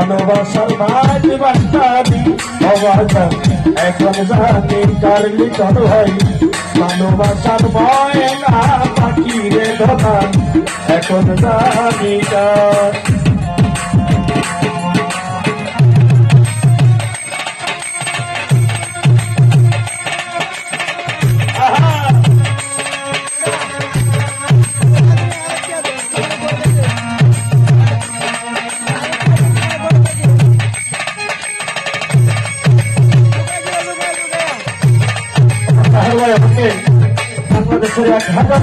ভালোবাসার মাঝ বাস্তানি অবাধা এখন জানি কার লিখন হয় ভালোবাসার ময়না পাখি রে ধরা এখন জানি কার বাংলাদেশের ১,০০০ টাকা